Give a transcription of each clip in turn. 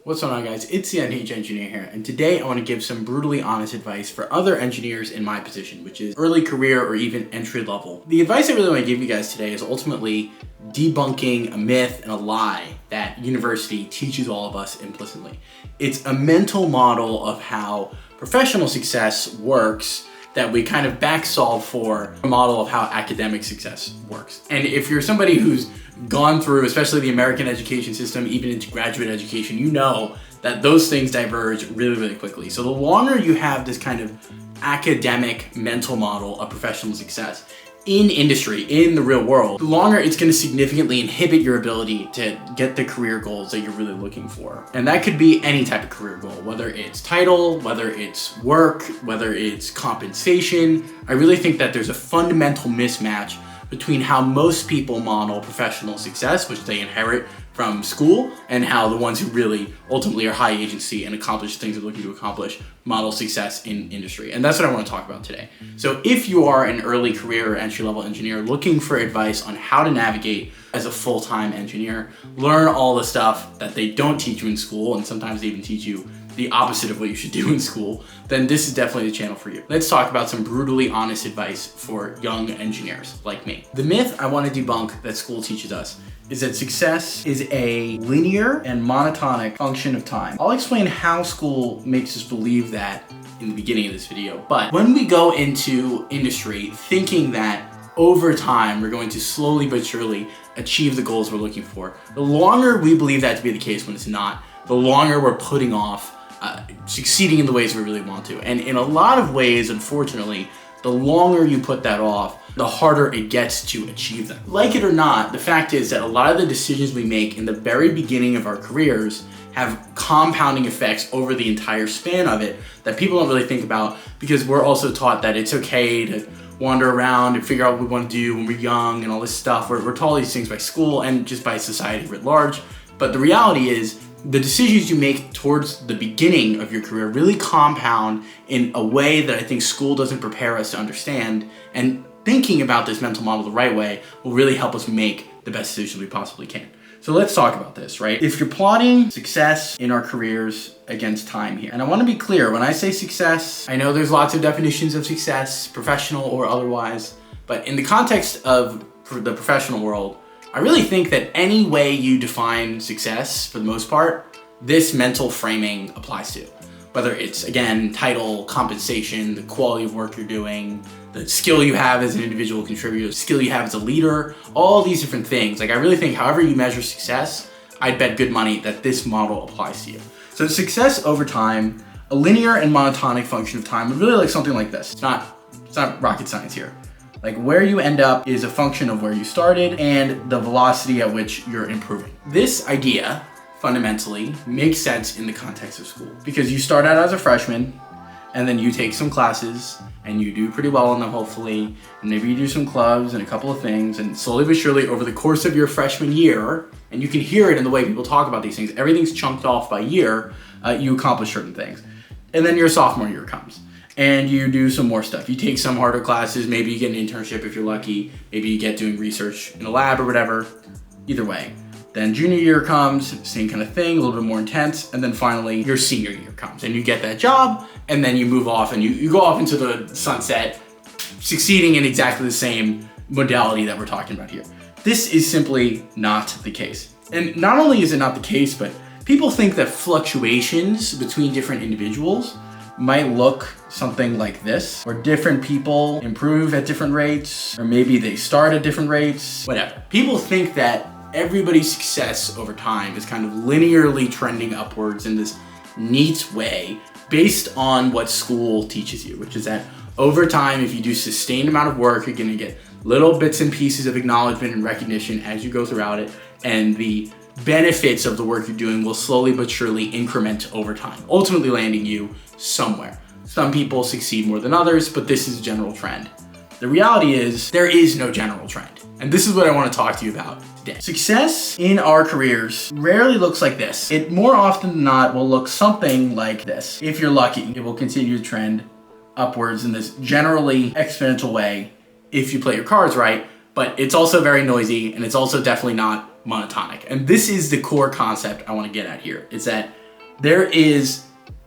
What's going on, guys? It's the NH Engineer here, and today I want to give some brutally honest advice for other engineers in my position, which is early career or even entry level. The advice I really want to give you guys today is ultimately debunking a myth and a lie that university teaches all of us implicitly. It's a mental model of how professional success works that we kind of back solve for a model of how academic success works. And if you're somebody who's gone through, especially the American education system, even into graduate education, you know that those things diverge really, really quickly. So the longer you have this kind of academic mental model of professional success in industry, in the real world, the longer it's going to significantly inhibit your ability to get the career goals that you're really looking for. And that could be any type of career goal, whether it's title, whether it's work, whether it's compensation. I really think that there's a fundamental mismatch between how most people model professional success, which they inherit from school, and how the ones who really ultimately are high agency and accomplish things they're looking to accomplish model success in industry. And that's what I want to talk about today. So if you are an early career or entry-level engineer looking for advice on how to navigate as a full-time engineer, learn all the stuff that they don't teach you in school, and sometimes they even teach you the opposite of what you should do in school, then this is definitely the channel for you. Let's talk about some brutally honest advice for young engineers like me. The myth I want to debunk that school teaches us is that success is a linear and monotonic function of time. I'll explain how school makes us believe that in the beginning of this video, but when we go into industry thinking that over time we're going to slowly but surely achieve the goals we're looking for, the longer we believe that to be the case when it's not, the longer we're putting off succeeding in the ways we really want to. And in a lot of ways, unfortunately, the longer you put that off, the harder it gets to achieve them. Like it or not, the fact is that a lot of the decisions we make in the very beginning of our careers have compounding effects over the entire span of it that people don't really think about, because we're also taught that it's okay to wander around and figure out what we want to do when we're young and all this stuff. We're taught these things by school and just by society writ large. But the reality is, the decisions you make towards the beginning of your career really compound in a way that I think school doesn't prepare us to understand, and thinking about this mental model the right way will really help us make the best decisions we possibly can. So let's talk about this, right? If you're plotting success in our careers against time here, and I want to be clear, when I say success, I know there's lots of definitions of success, professional or otherwise, but in the context of the professional world, I really think that any way you define success, for the most part, this mental framing applies to. Whether it's, again, title, compensation, the quality of work you're doing, the skill you have as an individual contributor, the skill you have as a leader, all these different things. Like, I really think however you measure success, I'd bet good money that this model applies to you. So success over time, a linear and monotonic function of time would really like something like this. It's not rocket science here. Like, where you end up is a function of where you started and the velocity at which you're improving. This idea fundamentally makes sense in the context of school, because you start out as a freshman and then you take some classes and you do pretty well in them, hopefully, and maybe you do some clubs and a couple of things, and slowly but surely over the course of your freshman year, and you can hear it in the way people talk about these things, everything's chunked off by year, you accomplish certain things. And then your sophomore year comes, and you do some more stuff. You take some harder classes, maybe you get an internship if you're lucky, maybe you get doing research in a lab or whatever, either way. Then junior year comes, same kind of thing, a little bit more intense, and then finally your senior year comes and you get that job, and then you move off and you go off into the sunset, succeeding in exactly the same modality that we're talking about here. This is simply not the case. And not only is it not the case, but people think that fluctuations between different individuals might look something like this, where different people improve at different rates, or maybe they start at different rates, whatever. People think that everybody's success over time is kind of linearly trending upwards in this neat way based on what school teaches you, which is that over time, if you do sustained amount of work, you're gonna get little bits and pieces of acknowledgement and recognition as you go throughout it, and the benefits of the work you're doing will slowly but surely increment over time, ultimately landing you somewhere. Some people succeed more than others, but this is a general trend. The reality is there is no general trend. And this is what I want to talk to you about today. Success in our careers rarely looks like this. It more often than not will look something like this. If you're lucky, it will continue to trend upwards in this generally exponential way if you play your cards right, but it's also very noisy, and it's also definitely not monotonic. And this is the core concept I want to get at here. It's that there is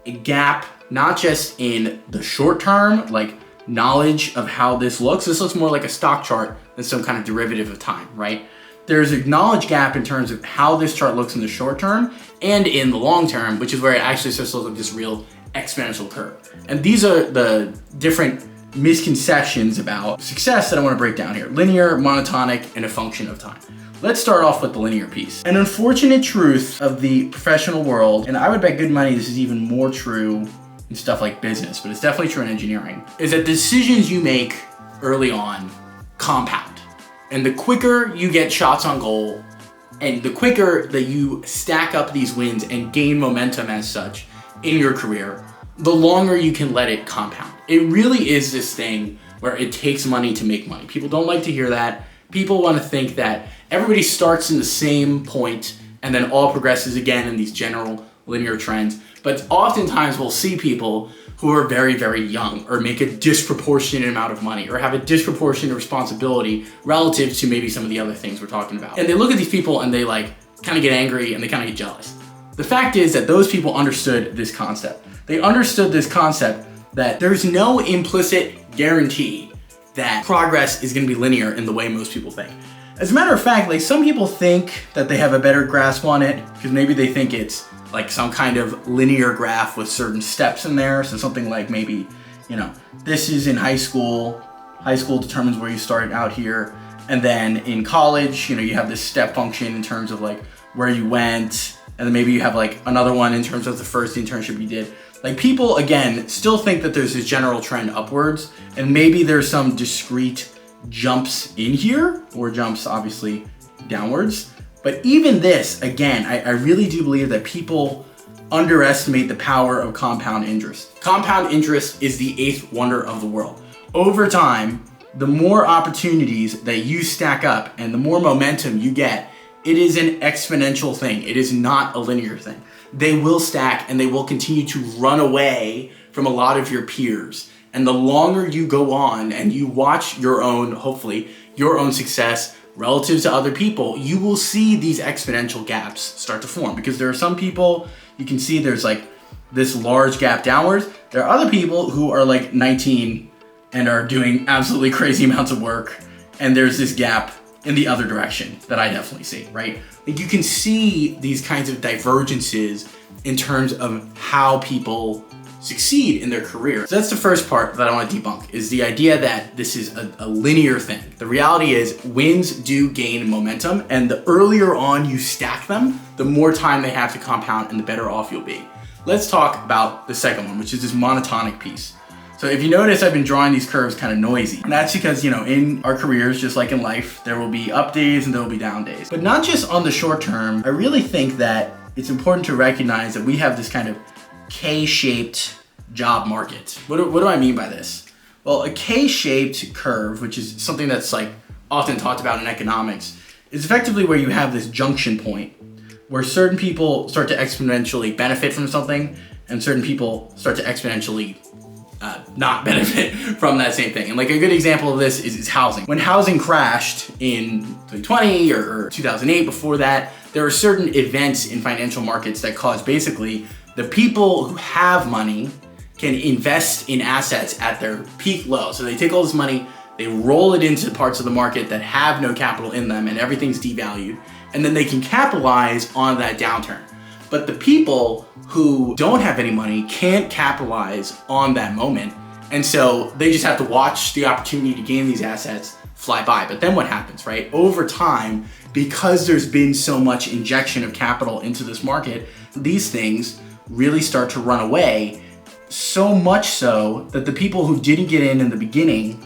a gap, not just in the short term, like knowledge of how this looks. This looks more like a stock chart than some kind of derivative of time, right? There's a knowledge gap in terms of how this chart looks in the short term and in the long term, which is where it actually starts to look like this real exponential curve. And these are the different misconceptions about success that I want to break down here. Linear, monotonic, and a function of time. Let's start off with the linear piece. An unfortunate truth of the professional world, and I would bet good money this is even more true in stuff like business, but it's definitely true in engineering, is that decisions you make early on compound. And the quicker you get shots on goal, and the quicker that you stack up these wins and gain momentum as such in your career, the longer you can let it compound. It really is this thing where it takes money to make money. People don't like to hear that. People want to think that everybody starts in the same point and then all progresses again in these general linear trends. But oftentimes we'll see people who are very, very young or make a disproportionate amount of money or have a disproportionate responsibility relative to maybe some of the other things we're talking about. And they look at these people and they like kind of get angry and they kind of get jealous. The fact is that those people understood this concept. They understood this concept that there's no implicit guarantee that progress is going to be linear in the way most people think. As a matter of fact, like some people think that they have a better grasp on it because maybe they think it's like some kind of linear graph with certain steps in there. So something like maybe, this is in high school. High school determines where you start out here. And then in college, you have this step function in terms of like where you went. And then maybe you have like another one in terms of the first internship you did. Like people, again, still think that there's this general trend upwards. And maybe there's some discrete jumps in here or jumps obviously downwards. But even this, again, I really do believe that people underestimate the power of compound interest. Compound interest is the eighth wonder of the world. Over time, the more opportunities that you stack up and the more momentum you get, it is an exponential thing. It is not a linear thing. They will stack and they will continue to run away from a lot of your peers. And the longer you go on and you watch your own, hopefully, your own success relative to other people, you will see these exponential gaps start to form because there are some people you can see there's like this large gap downwards. There are other people who are like 19 and are doing absolutely crazy amounts of work. And there's this gap in the other direction that I definitely see, right? Like you can see these kinds of divergences in terms of how people succeed in their career. So that's the first part that I want to debunk, is the idea that this is a linear thing. The reality is wins do gain momentum, and the earlier on you stack them, the more time they have to compound and the better off you'll be. Let's talk about the second one, which is this monotonic piece. So if you notice, I've been drawing these curves kind of noisy. And that's because, in our careers, just like in life, there will be up days and there will be down days. But not just on the short term, I really think that it's important to recognize that we have this kind of K-shaped job market. What do I mean by this? Well, a K-shaped curve, which is something that's like often talked about in economics, is effectively where you have this junction point where certain people start to exponentially benefit from something and certain people start to exponentially not benefit from that same thing. And like a good example of this is housing. When housing crashed in 2020 or 2008, before that, there were certain events in financial markets that caused basically the people who have money can invest in assets at their peak low. So they take all this money, they roll it into parts of the market that have no capital in them and everything's devalued, and then they can capitalize on that downturn. But the people who don't have any money can't capitalize on that moment. And so they just have to watch the opportunity to gain these assets fly by. But then what happens, right? Over time, because there's been so much injection of capital into this market, these things really start to run away, so much so that the people who didn't get in the beginning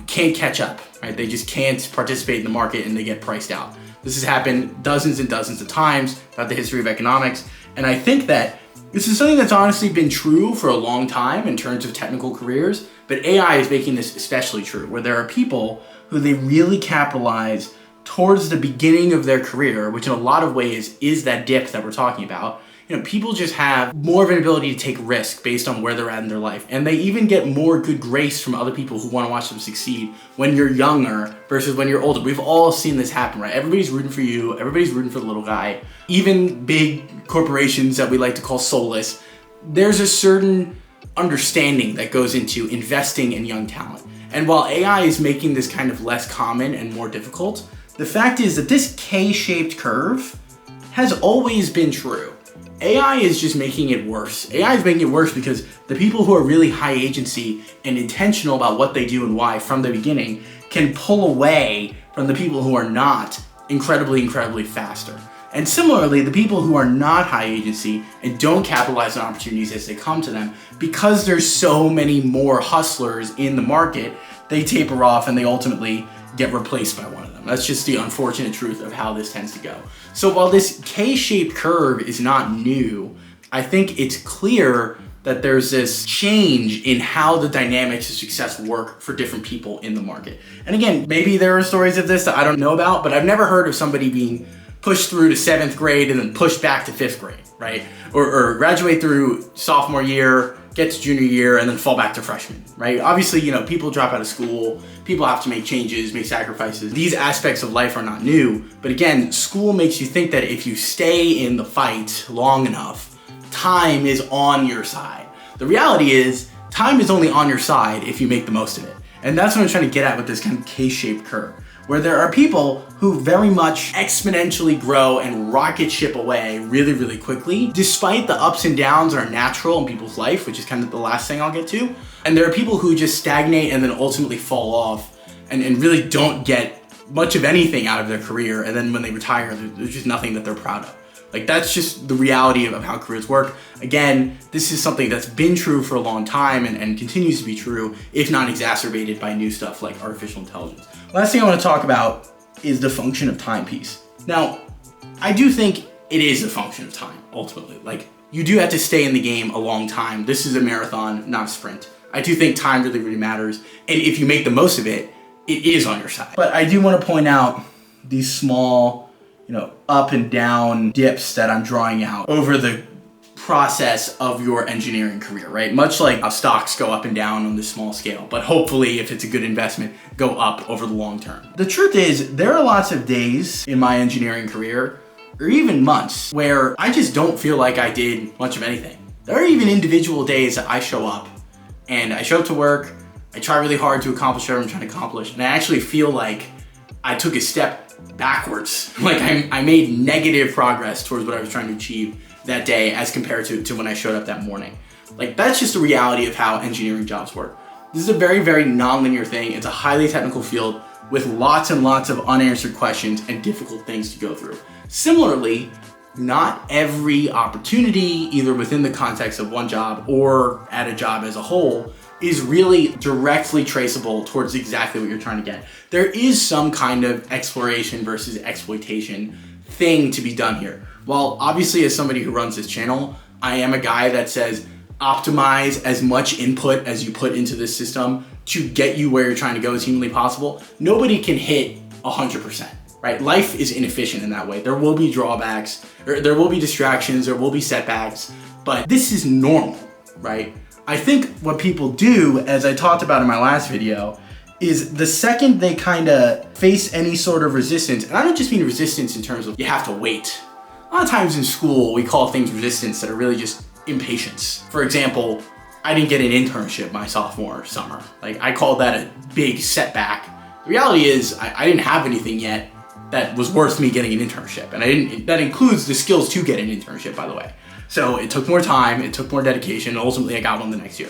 can't catch up, right? They just can't participate in the market and they get priced out. This has happened dozens and dozens of times throughout the history of economics. And I think that this is something that's honestly been true for a long time in terms of technical careers, but AI is making this especially true, where there are people who they really capitalize towards the beginning of their career, which in a lot of ways is that dip that we're talking about. people just have more of an ability to take risk based on where they're at in their life. And they even get more good grace from other people who want to watch them succeed when you're younger versus when you're older. We've all seen this happen, right? Everybody's rooting for you. Everybody's rooting for the little guy. Even big corporations that we like to call soulless, there's a certain understanding that goes into investing in young talent. And while AI is making this kind of less common and more difficult, the fact is that this K-shaped curve has always been true. AI is just making it worse. AI is making it worse because the people who are really high agency and intentional about what they do and why from the beginning can pull away from the people who are not incredibly faster. And similarly, the people who are not high agency and don't capitalize on opportunities as they come to them, because there's so many more hustlers in the market, they taper off and they ultimately get replaced by one of them. That's just the unfortunate truth of how this tends to go. So while this K-shaped curve is not new, I think it's clear that there's this change in how the dynamics of success work for different people in the market. And again, maybe there are stories of this that I don't know about, but I've never heard of somebody being pushed through to 7th grade and then pushed back to 5th grade, right? Or graduate through sophomore year, get to junior year, and then fall back to freshman, right? Obviously, people drop out of school, people have to make changes, make sacrifices. These aspects of life are not new, but again, school makes you think that if you stay in the fight long enough, time is on your side. The reality is, time is only on your side if you make the most of it. And that's what I'm trying to get at with this kind of K-shaped curve, where there are people who very much exponentially grow and rocket ship away really quickly, despite the ups and downs are natural in people's life, which is kind of the last thing I'll get to. And there are people who just stagnate and then ultimately fall off and really don't get much of anything out of their career. And then when they retire, there's just nothing that they're proud of. Like, that's just the reality of how careers work. Again, this is something that's been true for a long time and continues to be true, if not exacerbated by new stuff like artificial intelligence. Last thing I want to talk about is the function of time piece. Now, I do think it is a function of time, ultimately. Like, you do have to stay in the game a long time. This is a marathon, not a sprint. I do think time really matters. And if you make the most of it, it is on your side. But I do want to point out these small, up and down dips that I'm drawing out over the process of your engineering career, right? Much like how stocks go up and down on this small scale, but hopefully if it's a good investment, go up over the long term. The truth is, there are lots of days in my engineering career, or even months, where I just don't feel like I did much of anything. There are even individual days that I show up to work, I try really hard to accomplish whatever I'm trying to accomplish, and I actually feel like I took a step backwards. Like I made negative progress towards what I was trying to achieve that day as compared to when I showed up that morning. Like, that's just the reality of how engineering jobs work. This is a very nonlinear thing. It's a highly technical field with lots and lots of unanswered questions and difficult things to go through. Similarly, not every opportunity, either within the context of one job or at a job as a whole, is really directly traceable towards exactly what you're trying to get. There is some kind of exploration versus exploitation thing to be done here. While obviously as somebody who runs this channel, I am a guy that says optimize as much input as you put into this system to get you where you're trying to go as humanly possible. Nobody can hit 100%, right? Life is inefficient in that way. There will be drawbacks, or there will be distractions, there will be setbacks, but this is normal, right? I think what people do, as I talked about in my last video, is the second they kind of face any sort of resistance, and I don't just mean resistance in terms of you have to wait. A lot of times in school, we call things resistance that are really just impatience. For example, I didn't get an internship my sophomore summer. Like, I called that a big setback. The reality is I didn't have anything yet that was worth me getting an internship. And that includes the skills to get an internship, by the way. So it took more time, it took more dedication, and ultimately I got one the next year.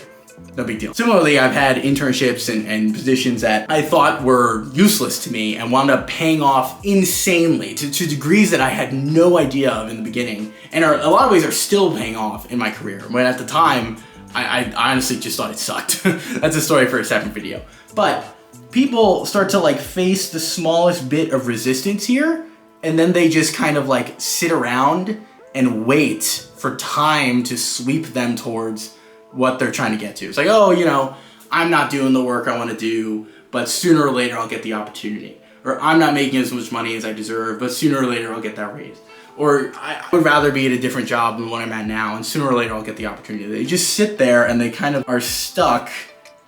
No big deal. Similarly, I've had internships and positions that I thought were useless to me and wound up paying off insanely to degrees that I had no idea of in the beginning, and a lot of ways are still paying off in my career. When at the time, I honestly just thought it sucked. That's a story for a separate video. But people start to face the smallest bit of resistance here, and then they just kind of sit around and wait for time to sweep them towards what they're trying to get to. It's like, oh, I'm not doing the work I want to do, but sooner or later I'll get the opportunity. Or I'm not making as much money as I deserve, but sooner or later I'll get that raise. or I would rather be at a different job than what I'm at now, and sooner or later I'll get the opportunity. They just sit there and they kind of are stuck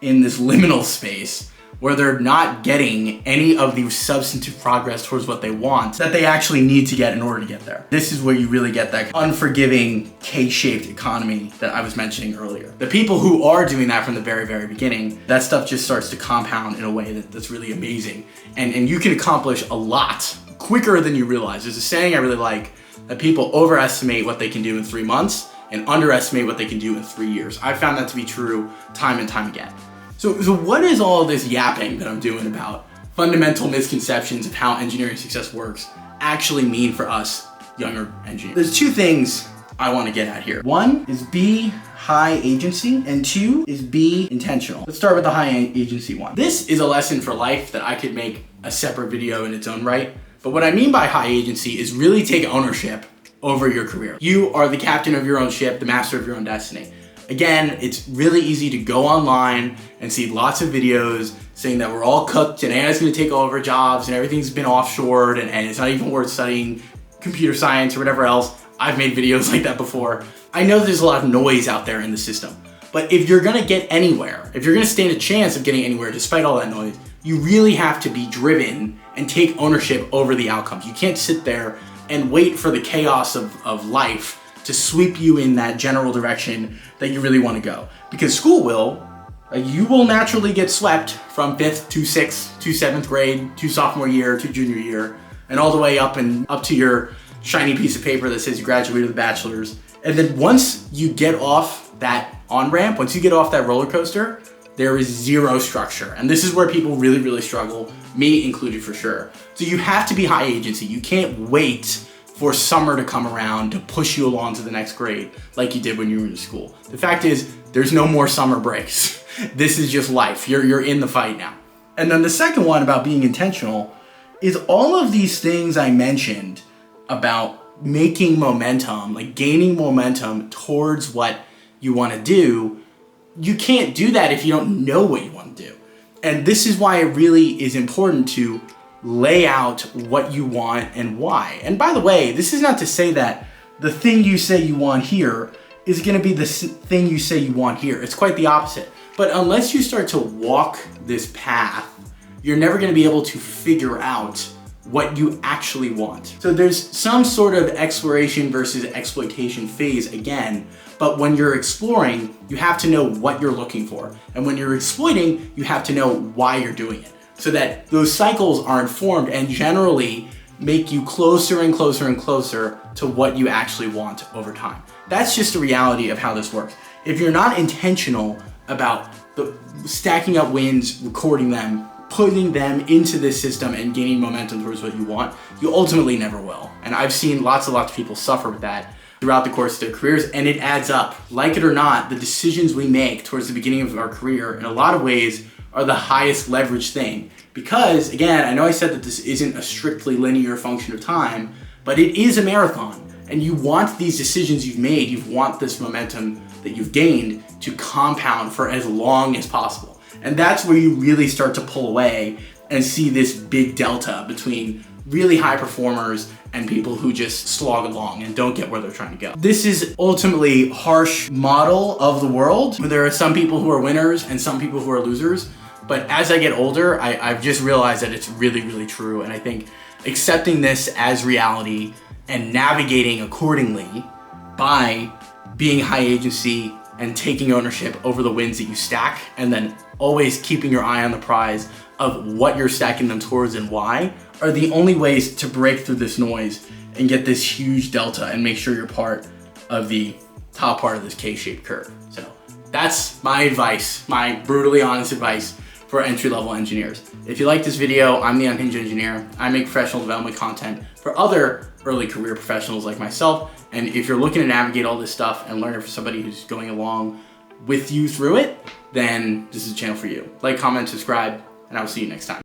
in this liminal space where they're not getting any of the substantive progress towards what they want that they actually need to get in order to get there. This is where you really get that unforgiving K-shaped economy that I was mentioning earlier. The people who are doing that from the very, very beginning, that stuff just starts to compound in a way that's really amazing. And you can accomplish a lot quicker than you realize. There's a saying I really like, that people overestimate what they can do in 3 months and underestimate what they can do in 3 years. I've found that to be true time and time again. So what is all this yapping that I'm doing about fundamental misconceptions of how engineering success works actually mean for us younger engineers? There's 2 things I want to get at here. 1 is be high agency, and 2 is be intentional. Let's start with the high agency one. This is a lesson for life that I could make a separate video in its own right. But what I mean by high agency is really take ownership over your career. You are the captain of your own ship, the master of your own destiny. Again, it's really easy to go online and see lots of videos saying that we're all cooked and AI's gonna take all of our jobs and everything's been offshored and it's not even worth studying computer science or whatever else. I've made videos like that before. I know there's a lot of noise out there in the system, but if you're gonna get anywhere, if you're gonna stand a chance of getting anywhere despite all that noise, you really have to be driven and take ownership over the outcomes. You can't sit there and wait for the chaos of life to sweep you in that general direction that you really want to go. Because school will, you will naturally get swept from 5th to 6th to 7th grade to sophomore year to junior year and all the way up to your shiny piece of paper that says you graduated with a bachelor's. And then once you get off that on-ramp, once you get off that roller coaster, there is zero structure. And this is where people really, really struggle, me included for sure. So you have to be high agency. You can't wait for summer to come around to push you along to the next grade like you did when you were in school. The fact is, there's no more summer breaks. This is just life. You're in the fight now. And then the second one about being intentional is all of these things I mentioned about making momentum, like gaining momentum towards what you want to do. You can't do that if you don't know what you want to do. And this is why it really is important to lay out what you want and why. And by the way, this is not to say that the thing you say you want here is going to be the thing you say you want here. It's quite the opposite. But unless you start to walk this path, you're never going to be able to figure out what you actually want. So there's some sort of exploration versus exploitation phase again, but when you're exploring, you have to know what you're looking for. And when you're exploiting, you have to know why you're doing it, so that those cycles are informed and generally make you closer and closer and closer to what you actually want over time. That's just the reality of how this works. If you're not intentional about stacking up wins, recording them, putting them into this system and gaining momentum towards what you want, you ultimately never will. And I've seen lots and lots of people suffer with that throughout the course of their careers, and it adds up. Like it or not, the decisions we make towards the beginning of our career in a lot of ways are the highest leverage thing. Because again, I know I said that this isn't a strictly linear function of time, but it is a marathon. And you want these decisions you've made, you want this momentum that you've gained to compound for as long as possible. And that's where you really start to pull away and see this big delta between really high performers and people who just slog along and don't get where they're trying to go. This is ultimately a harsh model of the world. There are some people who are winners and some people who are losers. But as I get older, I've just realized that it's really, really true. And I think accepting this as reality and navigating accordingly by being high agency and taking ownership over the wins that you stack, and then always keeping your eye on the prize of what you're stacking them towards and why, are the only ways to break through this noise and get this huge delta and make sure you're part of the top part of this K-shaped curve. So that's my advice, my brutally honest advice for entry-level engineers. If you like this video, I'm the Unhinged Engineer. I make professional development content for other early career professionals like myself. And if you're looking to navigate all this stuff and learn it for somebody who's going along with you through it, then this is a channel for you. Like, comment, subscribe, and I will see you next time.